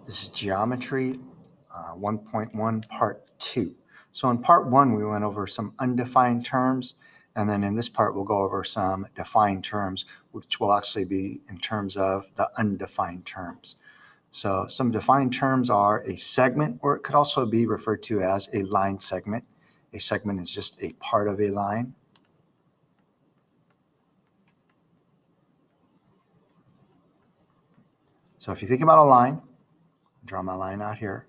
This is Geometry 1.1 Part 2. So in Part 1, we went over some undefined terms, and then in this part, we'll go over some defined terms, which will actually be in terms of the undefined terms. So some defined terms are a segment, or it could also be referred to as a line segment. A segment is just a part of a line. So if you think about a line, I'll draw my line out here.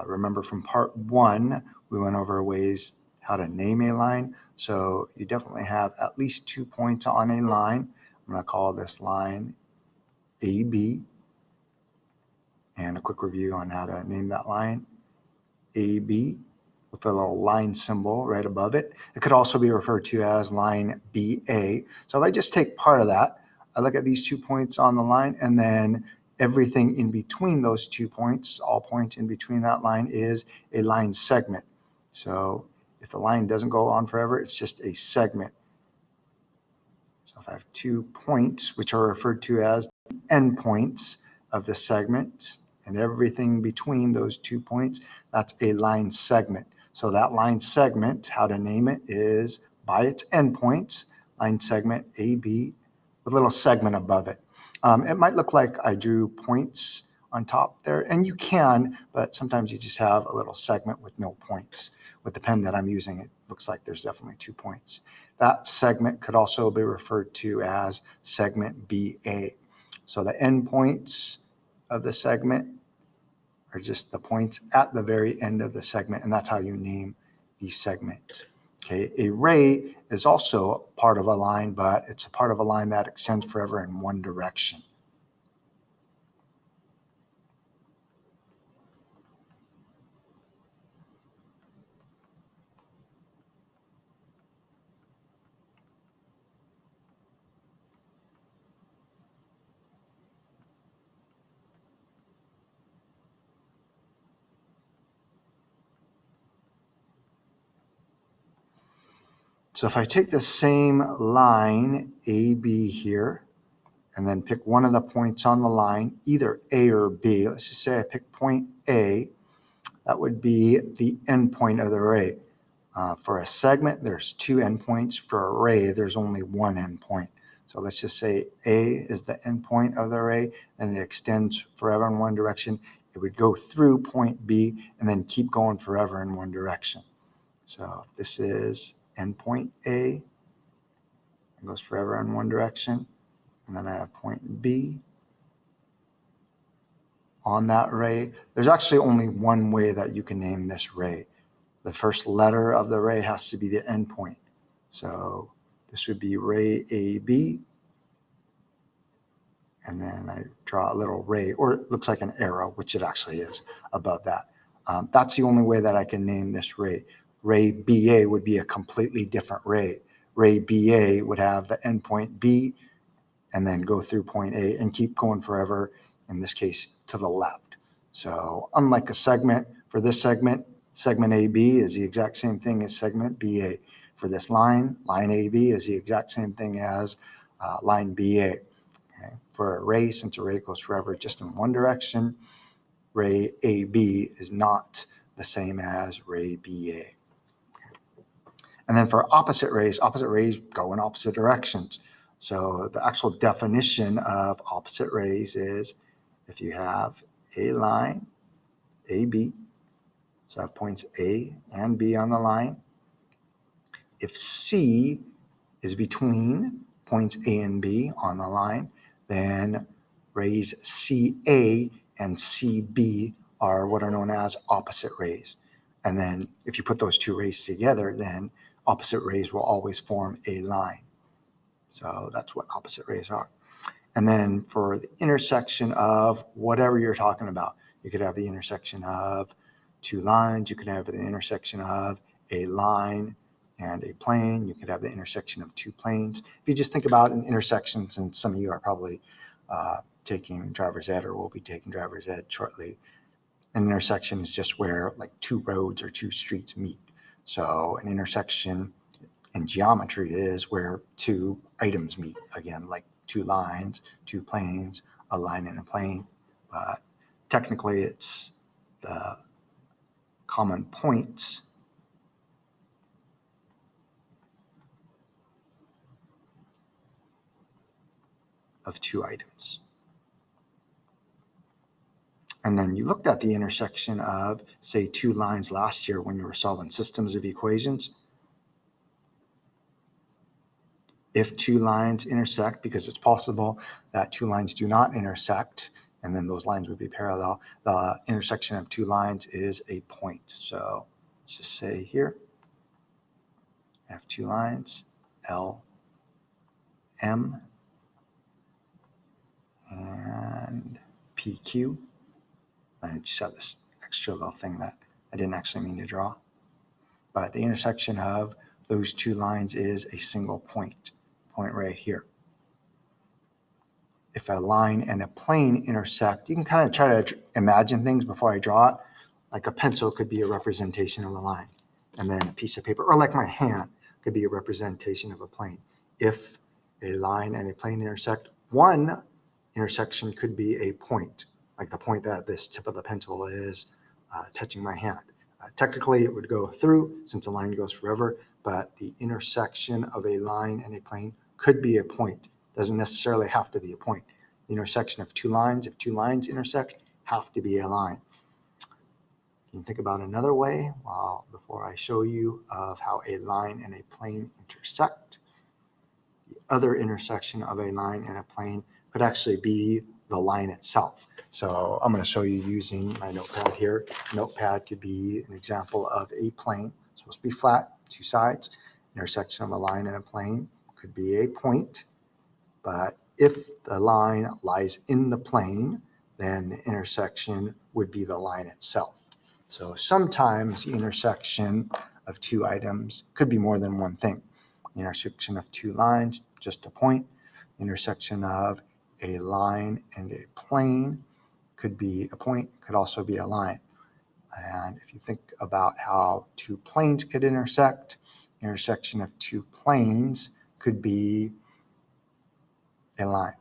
Remember from part 1, we went over ways how to name a line. So you definitely have at least 2 points on a line. I'm going to call this line AB. And a quick review on how to name that line, AB, with a little line symbol right above it. It could also be referred to as line BA. So if I just take part of that, I look at these 2 points on the line, and then everything in between those 2 points, all points in between that line, is a line segment. So if the line doesn't go on forever, it's just a segment. So if I have 2 points, which are referred to as the endpoints of the segment, and everything between those 2 points, that's a line segment. So that line segment, how to name it, is by its endpoints, line segment AB, with a little segment above it. It might look like I drew points on top there, and you can, but sometimes you just have a little segment with no points. With the pen that I'm using, it looks like there's definitely 2 points. That segment could also be referred to as segment BA. So the endpoints of the segment are just the points at the very end of the segment, and that's how you name these segments. Okay, a ray is also part of a line, but it's a part of a line that extends forever in one direction. So if I take the same line AB here, and then pick one of the points on the line, either A or B. Let's just say I pick point A. That would be the endpoint of the ray. For a segment, there's 2 endpoints. For a ray, there's only 1 endpoint. So let's just say A is the endpoint of the ray, and it extends forever in one direction. It would go through point B and then keep going forever in one direction. So if this is endpoint A, it goes forever in one direction. And then I have point B on that ray. There's actually only one way that you can name this ray. The first letter of the ray has to be the endpoint. So this would be ray AB. And then I draw a little ray, or it looks like an arrow, which it actually is above that. That's the only way that I can name this ray. Ray BA would be a completely different ray. Ray BA would have the endpoint B and then go through point A and keep going forever, in this case, to the left. So unlike a segment, for this segment, segment AB is the exact same thing as segment BA. For this line, line AB is the exact same thing as line BA. Okay. For a ray, since a ray goes forever just in one direction, ray AB is not the same as ray BA. And then for opposite rays go in opposite directions. So the actual definition of opposite rays is if you have a line, AB, so I have points A and B on the line. If C is between points A and B on the line, then rays CA and CB are what are known as opposite rays. And then if you put those 2 rays together, then opposite rays will always form a line. So that's what opposite rays are. And then for the intersection of whatever you're talking about, you could have the intersection of 2 lines. You could have the intersection of a line and a plane. You could have the intersection of 2 planes. If you just think about an intersection, since some of you are probably taking driver's ed or will be taking driver's ed shortly, an intersection is just where like 2 roads or 2 streets meet. So an intersection in geometry is where 2 items meet, again, like 2 lines, 2 planes, a line and a plane. But technically it's the common points of two items. And then you looked at the intersection of, say, two lines last year when you were solving systems of equations. If two lines intersect, because it's possible that two lines do not intersect, and then those lines would be parallel, the intersection of two lines is a point. So let's just say here, I have two lines, L, M, and PQ. I just have this extra little thing that I didn't actually mean to draw. But the intersection of those two lines is a single point right here. If a line and a plane intersect, you can kind of try to imagine things before I draw it. Like a pencil could be a representation of a line, and then a piece of paper, or like my hand, could be a representation of a plane. If a line and a plane intersect, one intersection could be a point, like the point that this tip of the pencil is touching my hand. Technically, it would go through since a line goes forever, but the intersection of a line and a plane could be a point. Doesn't necessarily have to be a point. The intersection of two lines, if two lines intersect, have to be a line. You can think about another way before I show you of how a line and a plane intersect. The other intersection of a line and a plane could actually be the line itself. So I'm going to show you using my notepad here. Notepad could be an example of a plane. It's supposed to be flat, two sides. Intersection of a line and a plane could be a point. But if the line lies in the plane, then the intersection would be the line itself. So sometimes the intersection of two items could be more than one thing. The intersection of two lines, just a point. The intersection of a line and a plane could be a point, could also be a line. And if you think about how two planes could intersect, the intersection of two planes could be a line.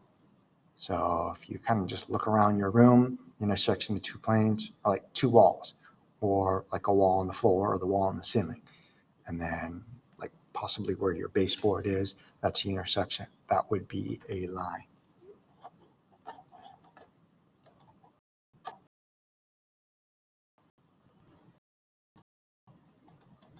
So if you kind of just look around your room, the intersection of two planes are like two walls, or like a wall on the floor or the wall on the ceiling. And then like possibly where your baseboard is, that's the intersection. That would be a line.